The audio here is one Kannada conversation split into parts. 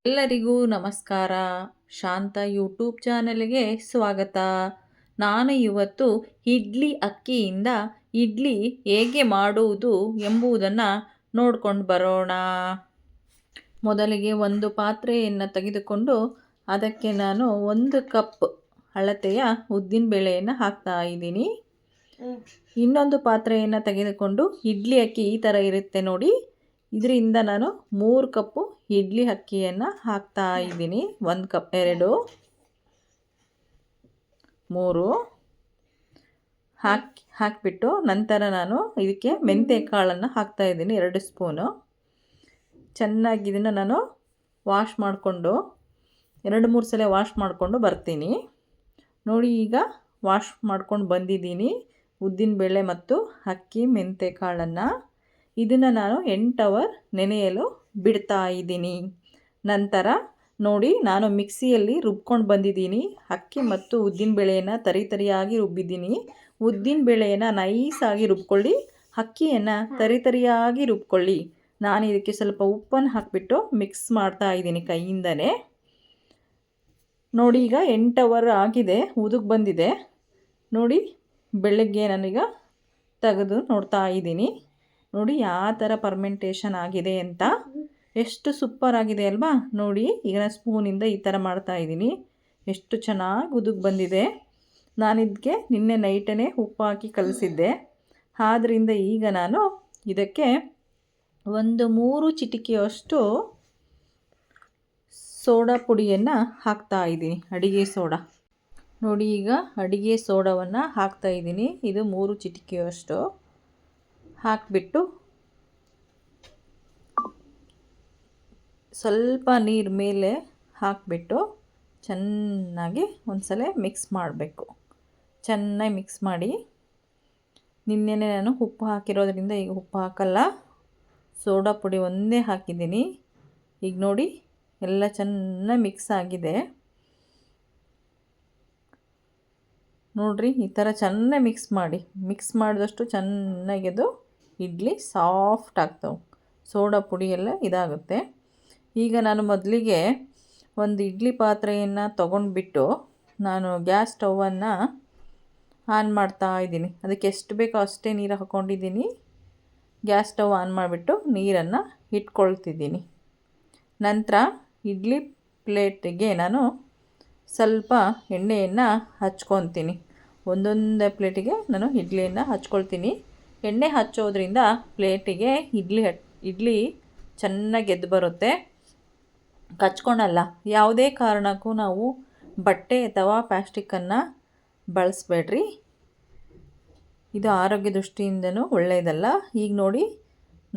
ಎಲ್ಲರಿಗೂ ನಮಸ್ಕಾರ. ಶಾಂತ ಯೂಟ್ಯೂಬ್ ಚಾನೆಲ್ಗೆ ಸ್ವಾಗತ. ನಾನು ಇವತ್ತು ಇಡ್ಲಿ ಅಕ್ಕಿಯಿಂದ ಇಡ್ಲಿ ಹೇಗೆ ಮಾಡುವುದು ಎಂಬುದನ್ನು ನೋಡ್ಕೊಂಡು ಬರೋಣ. ಮೊದಲಿಗೆ ಒಂದು ಪಾತ್ರೆಯನ್ನು ತೆಗೆದುಕೊಂಡು ಅದಕ್ಕೆ ನಾನು 1 ಕಪ್ ಅಳತೆಯ ಉದ್ದಿನಬೇಳೆಯನ್ನು ಹಾಕ್ತಾ ಇದ್ದೀನಿ. ಇನ್ನೊಂದು ಪಾತ್ರೆಯನ್ನು ತೆಗೆದುಕೊಂಡು ಇಡ್ಲಿ ಅಕ್ಕಿ ಈ ಥರ ಇರುತ್ತೆ ನೋಡಿ, ಇದರಿಂದ ನಾನು 3 ಕಪ್ಪು ಇಡ್ಲಿ ಅಕ್ಕಿಯನ್ನು ಹಾಕ್ತಾ ಇದ್ದೀನಿ. 1 ಕಪ್ 2 3 ಹಾಕಿಬಿಟ್ಟು ನಂತರ ನಾನು ಇದಕ್ಕೆ ಮೆಂತ್ಯ ಕಾಳನ್ನು ಹಾಕ್ತಾ ಇದ್ದೀನಿ 2 ಸ್ಪೂನು. ಚೆನ್ನಾಗಿ ಇದನ್ನು ನಾನು ವಾಶ್ ಮಾಡಿಕೊಂಡು 2-3 ಸಲ ವಾಶ್ ಮಾಡಿಕೊಂಡು ಬರ್ತೀನಿ ನೋಡಿ. ಈಗ ವಾಶ್ ಮಾಡ್ಕೊಂಡು ಬಂದಿದ್ದೀನಿ ಉದ್ದಿನಬೇಳೆ ಮತ್ತು ಅಕ್ಕಿ ಮೆಂತ್ಯ ಕಾಳನ್ನು. ಇದನ್ನು ನಾನು 8 ಅವರ್ ನೆನೆಯಲು ಬಿಡ್ತಾ ಇದ್ದೀನಿ. ನಂತರ ನೋಡಿ, ನಾನು ಮಿಕ್ಸಿಯಲ್ಲಿ ರುಬ್ಕೊಂಡು ಬಂದಿದ್ದೀನಿ. ಅಕ್ಕಿ ಮತ್ತು ಉದ್ದಿನಬೇಳೆಯನ್ನು ತರಿಯಾಗಿ ರುಬ್ಬಿದ್ದೀನಿ. ಉದ್ದಿನಬೇಳೆಯನ್ನು ನೈಸಾಗಿ ರುಬ್ಕೊಳ್ಳಿ, ಅಕ್ಕಿಯನ್ನು ತರಿಯಾಗಿ ರುಬ್ಕೊಳ್ಳಿ. ನಾನು ಇದಕ್ಕೆ ಸ್ವಲ್ಪ ಉಪ್ಪನ್ನು ಹಾಕಿಬಿಟ್ಟು ಮಿಕ್ಸ್ ಮಾಡ್ತಾ ಇದ್ದೀನಿ ಕೈಯಿಂದನೇ. ನೋಡಿ, ಈಗ 8 ಅವರ್ ಆಗಿದೆ, ಉದುಗ್ ಬಂದಿದೆ ನೋಡಿ. ಬೆಳಗ್ಗೆ ನಾನೀಗ ತೆಗೆದು ನೋಡ್ತಾ ಇದ್ದೀನಿ ನೋಡಿ ಯಾವ ಥರ ಫರ್ಮೆಂಟೇಷನ್ ಆಗಿದೆ ಅಂತ. ಎಷ್ಟು ಸೂಪರ್ ಆಗಿದೆ ಅಲ್ವಾ ನೋಡಿ. ಈಗ ನಾನು ಸ್ಪೂನಿಂದ ಈ ಥರ ಮಾಡ್ತಾ ಇದ್ದೀನಿ. ಎಷ್ಟು ಚೆನ್ನಾಗಿ ಉದುಗ್ ಬಂದಿದೆ. ನಾನು ಇದಕ್ಕೆ ನಿನ್ನೆ ನೈಟೇ ಉಪ್ಪು ಹಾಕಿ ಕಲಸಿದ್ದೆ. ಆದ್ದರಿಂದ ಈಗ ನಾನು ಇದಕ್ಕೆ 3 ಚಿಟಿಕೆಯಷ್ಟು ಸೋಡಾ ಪುಡಿಯನ್ನು ಹಾಕ್ತಾ ಇದ್ದೀನಿ, ಅಡಿಗೆ ಸೋಡಾ ನೋಡಿ. ಈಗ ಅಡಿಗೆ ಸೋಡಾವನ್ನು ಹಾಕ್ತಾ ಇದ್ದೀನಿ. ಇದು 3 ಚಿಟಿಕೆಯಷ್ಟು ಹಾಕಿಬಿಟ್ಟು ಸ್ವಲ್ಪ ನೀರು ಮೇಲೆ ಹಾಕಿಬಿಟ್ಟು ಚೆನ್ನಾಗಿ ಒಂದ್ಸಲ ಮಿಕ್ಸ್ ಮಾಡಬೇಕು. ಚೆನ್ನಾಗಿ ಮಿಕ್ಸ್ ಮಾಡಿ. ನಿನ್ನೆನೇ ನಾನು ಉಪ್ಪು ಹಾಕಿರೋದ್ರಿಂದ ಈಗ ಉಪ್ಪು ಹಾಕಲ್ಲ, ಸೋಡಾ ಪುಡಿ ಒಂದೇ ಹಾಕಿದ್ದೀನಿ. ಈಗ ನೋಡಿ ಎಲ್ಲ ಚೆನ್ನಾಗಿ ಮಿಕ್ಸ್ ಆಗಿದೆ ನೋಡ್ರಿ. ಈ ಥರ ಚೆನ್ನಾಗಿ ಮಿಕ್ಸ್ ಮಾಡಿ. ಮಿಕ್ಸ್ ಮಾಡಿದಷ್ಟು ಚೆನ್ನಾಗಿ ಅದು ಇಡ್ಲಿ ಸಾಫ್ಟ್ ಆಗ್ತವೆ, ಸೋಡಾ ಪುಡಿ ಎಲ್ಲ ಇದಾಗುತ್ತೆ. ಈಗ ನಾನು ಮೊದಲಿಗೆ ಒಂದು ಇಡ್ಲಿ ಪಾತ್ರೆಯನ್ನು ತೊಗೊಂಡ್ಬಿಟ್ಟು ನಾನು ಗ್ಯಾಸ್ ಸ್ಟವನ್ನು ಆನ್ ಮಾಡ್ತಾ ಇದ್ದೀನಿ. ಅದಕ್ಕೆ ಎಷ್ಟು ಬೇಕೋ ಅಷ್ಟೇ ನೀರು ಹಾಕ್ಕೊಂಡಿದ್ದೀನಿ. ಗ್ಯಾಸ್ ಸ್ಟವ್ ಆನ್ ಮಾಡಿಬಿಟ್ಟು ನೀರನ್ನು ಇಟ್ಕೊಳ್ತಿದ್ದೀನಿ. ನಂತರ ಇಡ್ಲಿ ಪ್ಲೇಟಿಗೆ ನಾನು ಸ್ವಲ್ಪ ಎಣ್ಣೆಯನ್ನು ಹಚ್ಕೊತೀನಿ. ಒಂದೊಂದೇ ಪ್ಲೇಟಿಗೆ ನಾನು ಇಡ್ಲಿಯನ್ನು ಹಚ್ಕೊಳ್ತೀನಿ. ಎಣ್ಣೆ ಹಚ್ಚೋದ್ರಿಂದ ಪ್ಲೇಟಿಗೆ ಇಡ್ಲಿ ಚೆನ್ನಾಗಿ ಎದ್ದು ಬರುತ್ತೆ, ಕಚ್ಕೊಳಲ್ಲ. ಯಾವುದೇ ಕಾರಣಕ್ಕೂ ನಾವು ಬಟ್ಟೆ ಅಥವಾ ಪ್ಲಾಸ್ಟಿಕ್ಕನ್ನು ಬಳಸಬೇಡ್ರಿ, ಇದು ಆರೋಗ್ಯ ದೃಷ್ಟಿಯಿಂದನೂ ಒಳ್ಳೆಯದಲ್ಲ. ಈಗ ನೋಡಿ,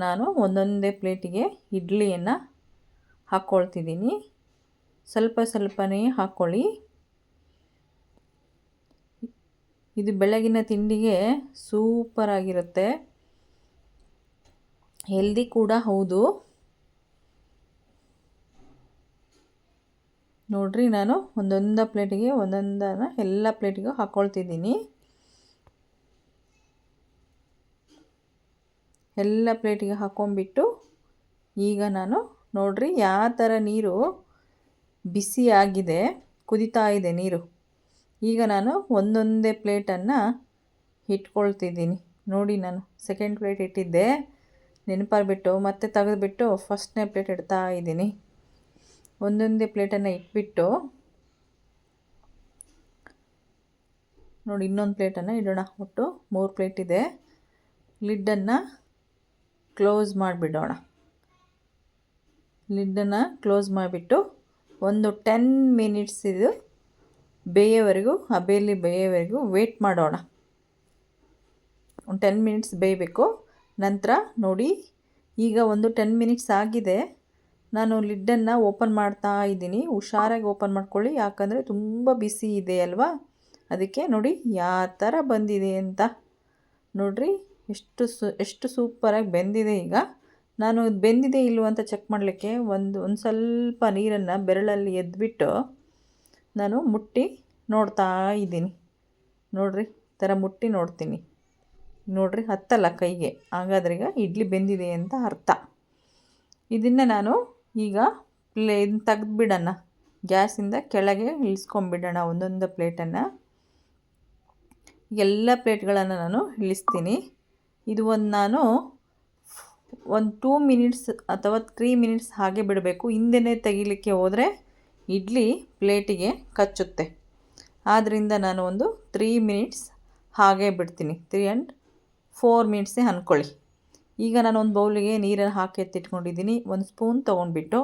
ನಾನು ಒಂದೊಂದೇ ಪ್ಲೇಟಿಗೆ ಇಡ್ಲಿಯನ್ನು ಹಾಕ್ಕೊಳ್ತಿದ್ದೀನಿ. ಸ್ವಲ್ಪ ಸ್ವಲ್ಪನೇ ಹಾಕ್ಕೊಳ್ಳಿ. ಇದು ಬೆಳಗಿನ ತಿಂಡಿಗೆ ಸೂಪರಾಗಿರುತ್ತೆ, ಹೆಲ್ದಿ ಕೂಡ ಹೌದು ನೋಡ್ರಿ. ನಾನು ಒಂದೊಂದು ಪ್ಲೇಟಿಗೆ ಒಂದೊಂದನ್ನು ಎಲ್ಲ ಪ್ಲೇಟಿಗೂ ಹಾಕ್ಕೊಳ್ತಿದ್ದೀನಿ. ಎಲ್ಲ ಪ್ಲೇಟಿಗೆ ಹಾಕ್ಕೊಂಬಿಟ್ಟು ಈಗ ನಾನು ನೋಡ್ರಿ ಯಾವ ಥರ ನೀರು ಬಿಸಿ ಆಗಿದೆ, ಕುದೀತಾ ಇದೆ ನೀರು. ಈಗ ನಾನು ಒಂದೊಂದೇ ಪ್ಲೇಟನ್ನು ಇಟ್ಕೊಳ್ತಿದ್ದೀನಿ ನೋಡಿ. ನಾನು ಸೆಕೆಂಡ್ ಪ್ಲೇಟ್ ಇಟ್ಟಿದ್ದೆ, ನೆನಪಾಗ್ಬಿಟ್ಟು ಮತ್ತೆ ತೆಗೆದುಬಿಟ್ಟು ಫಸ್ಟ್ನೇ ಪ್ಲೇಟ್ ಇಡ್ತಾ ಇದ್ದೀನಿ. ಒಂದೊಂದೇ ಪ್ಲೇಟನ್ನು ಇಟ್ಬಿಟ್ಟು ನೋಡಿ ಇನ್ನೊಂದು ಪ್ಲೇಟನ್ನು ಇಡೋಣ. ಒಟ್ಟು 3 ಪ್ಲೇಟ್ ಇದೆ. ಲಿಡ್ಡನ್ನು ಕ್ಲೋಸ್ ಮಾಡಿಬಿಡೋಣ. ಲಿಡ್ಡನ್ನು ಕ್ಲೋಸ್ ಮಾಡಿಬಿಟ್ಟು ಒಂದು 10 ಮಿನಿಟ್ಸ್ ಇದು ಬೇಯೋವರೆಗೂ, ಹಬೆಯಲ್ಲಿ ಬೇಯೋವರೆಗೂ ವೇಟ್ ಮಾಡೋಣ. ಒಂದು 10 ಮಿನಿಟ್ಸ್ ಬೇಯಬೇಕು. ನಂತರ ನೋಡಿ, ಈಗ ಒಂದು 10 ಮಿನಿಟ್ಸ್ ಆಗಿದೆ. ನಾನು ಲಿಡ್ಡನ್ನು ಓಪನ್ ಮಾಡ್ತಾ ಇದ್ದೀನಿ. ಹುಷಾರಾಗಿ ಓಪನ್ ಮಾಡ್ಕೊಳ್ಳಿ, ಯಾಕಂದರೆ ತುಂಬ ಬಿಸಿ ಇದೆ ಅಲ್ವಾ. ಅದಕ್ಕೆ ನೋಡಿ ಯಾವ ಥರ ಬಂದಿದೆ ಅಂತ ನೋಡ್ರಿ. ಎಷ್ಟು ಸೂಪರಾಗಿ ಬೆಂದಿದೆ. ಈಗ ನಾನು ಬೆಂದಿದೆ ಇಲ್ವ ಅಂತ ಚೆಕ್ ಮಾಡಲಿಕ್ಕೆ ಒಂದು ಸ್ವಲ್ಪ ನೀರನ್ನು ಬೆರಳಲ್ಲಿ ಎದ್ಬಿಟ್ಟು ನಾನು ಮುಟ್ಟಿ ನೋಡ್ತಾ ಇದ್ದೀನಿ ನೋಡ್ರಿ. ಈ ಥರ ಮುಟ್ಟಿ ನೋಡ್ತೀನಿ ನೋಡ್ರಿ, ಹತ್ತಲ್ಲ ಕೈಗೆ. ಹಾಗಾದ್ರೆ ಈಗ ಇಡ್ಲಿ ಬೆಂದಿದೆ ಅಂತ ಅರ್ಥ. ಇದನ್ನು ನಾನು ಈಗ ಇದನ್ನ ತೆಗೆದ್ಬಿಡೋಣ, ಗ್ಯಾಸಿಂದ ಕೆಳಗೆ ಇಳಿಸ್ಕೊಂಬಿಡೋಣ ಒಂದೊಂದು ಪ್ಲೇಟನ್ನು. ಎಲ್ಲ ಪ್ಲೇಟ್ಗಳನ್ನು ನಾನು ಇಳಿಸ್ತೀನಿ. ಇದು ನಾನು ಒಂದು 2 ಮಿನಿಟ್ಸ್ ಅಥವಾ 3 ಮಿನಿಟ್ಸ್ ಹಾಗೆ ಬಿಡಬೇಕು. ಹಿಂದೆನೇ ತೆಗಿಲಿಕ್ಕೆ ಹೋದರೆ ಇಡ್ಲಿ ಪ್ಲೇಟಿಗೆ ಕಚ್ಚುತ್ತೆ. ಆದ್ದರಿಂದ ನಾನು ಒಂದು 3 ಮಿನಿಟ್ಸ್ ಹಾಗೆ ಬಿಡ್ತೀನಿ. 3 ಆ್ಯಂಡ್ 4 ಮಿನಿಟ್ಸೇ ಅಂದ್ಕೊಳ್ಳಿ. ಈಗ ನಾನು ಒಂದು ಬೌಲಿಗೆ ನೀರನ್ನು ಹಾಕಿ ಎತ್ತಿಟ್ಕೊಂಡಿದ್ದೀನಿ. ಒಂದು ಸ್ಪೂನ್ ತೊಗೊಂಡ್ಬಿಟ್ಟು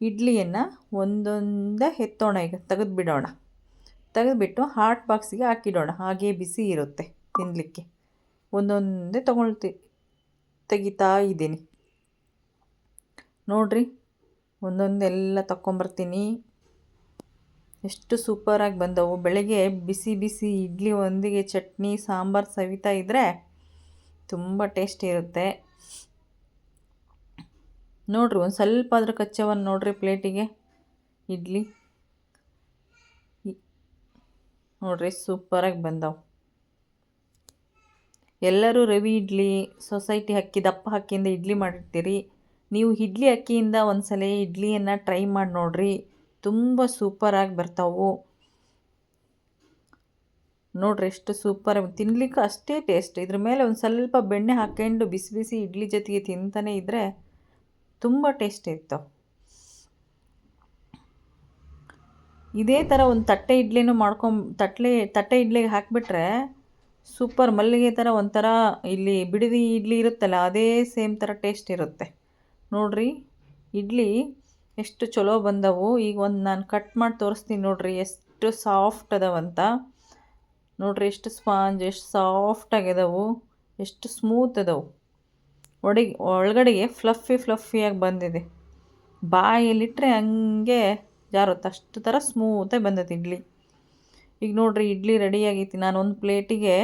ಇಡ್ಲಿಯನ್ನು ಒಂದೊಂದೇ ಎತ್ತೋಣ. ಈಗ ತೆಗೆದುಬಿಡೋಣ. ತೆಗೆದುಬಿಟ್ಟು ಹಾಟ್ ಬಾಕ್ಸಿಗೆ ಹಾಕಿಡೋಣ. ಹಾಗೇ ಬಿಸಿ ಇರುತ್ತೆ ತಿನ್ನಲಿಕ್ಕೆ. ಒಂದೊಂದೇ ತೆಗಿತಾ ಇದ್ದೀನಿ ನೋಡಿರಿ. ಒಂದೊಂದೆಲ್ಲ ತಗೊಂಬರ್ತೀನಿ. ಎಷ್ಟು ಸೂಪರಾಗಿ ಬಂದವು. ಬೆಳಗ್ಗೆ ಬಿಸಿ ಬಿಸಿ ಇಡ್ಲಿ ಒಂದಿಗೆ ಚಟ್ನಿ ಸಾಂಬಾರು ಸವಿತಾ ಇದ್ದರೆ ತುಂಬ ಟೇಸ್ಟಿ ಇರುತ್ತೆ ನೋಡಿರಿ. ಒಂದು ಸ್ವಲ್ಪ ಆದರೂ ಕಚ್ಚವನ್ನು ನೋಡಿರಿ ಪ್ಲೇಟಿಗೆ ಇಡ್ಲಿ. ನೋಡಿರಿ ಸೂಪರಾಗಿ ಬಂದವು. ಎಲ್ಲರೂ ರವಿ ಇಡ್ಲಿ, ಸೊಸೈಟಿ ಅಕ್ಕಿ, ದಪ್ಪ ಅಕ್ಕಿಯಿಂದ ಇಡ್ಲಿ ಮಾಡಿರ್ತೀರಿ. ನೀವು ಇಡ್ಲಿ ಅಕ್ಕಿಯಿಂದ ಒಂದ್ಸಲ ಇಡ್ಲಿಯನ್ನು ಟ್ರೈ ಮಾಡಿ ನೋಡಿರಿ. ತುಂಬ ಸೂಪರಾಗಿ ಬರ್ತಾವು ನೋಡಿರಿ. ಎಷ್ಟು ಸೂಪರ್, ತಿನ್ನಲಿಕ್ಕೆ ಅಷ್ಟೇ ಟೇಸ್ಟ್. ಇದ್ರ ಮೇಲೆ ಒಂದು ಸ್ವಲ್ಪ ಬೆಣ್ಣೆ ಹಾಕ್ಕೊಂಡು ಬಿಸಿ ಬಿಸಿ ಇಡ್ಲಿ ಜೊತೆಗೆ ತಿಂತಾನೆ ಇದ್ದರೆ ತುಂಬ ಟೇಸ್ಟ್ ಇರ್ತಾವೆ. ಇದೇ ಥರ ಒಂದು ತಟ್ಟೆ ಇಡ್ಲಿನೂ ತಟ್ಟೆ ಇಡ್ಲಿಗೆ ಹಾಕಿಬಿಟ್ರೆ ಸೂಪರ್ ಮಲ್ಲಿಗೆ ಥರ ಒಂಥರ ಇಲ್ಲಿ ಬಿಡದಿ ಇಡ್ಲಿ ಇರುತ್ತಲ್ಲ ಅದೇ ಸೇಮ್ ಥರ ಟೇಸ್ಟ್ ಇರುತ್ತೆ ನೋಡಿರಿ. ಇಡ್ಲಿ ಎಷ್ಟು ಚಲೋ ಬಂದವು. ಈಗ ಒಂದು ನಾನು ಕಟ್ ಮಾಡಿ ತೋರಿಸ್ತೀನಿ ನೋಡಿರಿ ಎಷ್ಟು ಸಾಫ್ಟ್ ಅದಾವಂತ. ನೋಡಿರಿ ಎಷ್ಟು ಸ್ಪಾಂಜ್, ಎಷ್ಟು ಸಾಫ್ಟಾಗಿದಾವು, ಎಷ್ಟು ಸ್ಮೂತ್ ಅದಾವು. ಒಳಗಡೆಗೆ ಫ್ಲಫಿಯಾಗಿ ಬಂದಿದೆ. ಬಾಯಲ್ಲಿಟ್ಟರೆ ಹಂಗೆ ಜಾರುತ್ತೆ, ಅಷ್ಟು ಥರ ಸ್ಮೂತಾಗಿ ಬಂದೈತೆ ಇಡ್ಲಿ. ಈಗ ನೋಡಿರಿ ಇಡ್ಲಿ ರೆಡಿಯಾಗೈತಿ. ನಾನು ಒಂದು ಪ್ಲೇಟಿಗೆ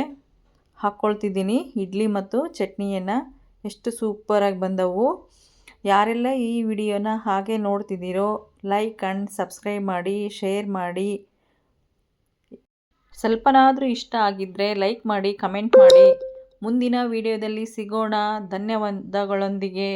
ಹಾಕ್ಕೊಳ್ತಿದ್ದೀನಿ ಇಡ್ಲಿ ಮತ್ತು ಚಟ್ನಿಯನ್ನು. ಎಷ್ಟು ಸೂಪರಾಗಿ ಬಂದವು. ಯಾರೆಲ್ಲ ಈ ವಿಡಿಯೋನ ಹಾಗೆ ನೋಡ್ತಿದ್ದೀರೋ ಲೈಕ್ ಆ್ಯಂಡ್ ಸಬ್ಸ್ಕ್ರೈಬ್ ಮಾಡಿ, ಶೇರ್ ಮಾಡಿ. ಸ್ವಲ್ಪನಾದರೂ ಇಷ್ಟ ಆಗಿದ್ದರೆ ಲೈಕ್ ಮಾಡಿ, ಕಮೆಂಟ್ ಮಾಡಿ. ಮುಂದಿನ ವಿಡಿಯೋದಲ್ಲಿ ಸಿಗೋಣ. ಧನ್ಯವಾದಗಳೊಂದಿಗೆ.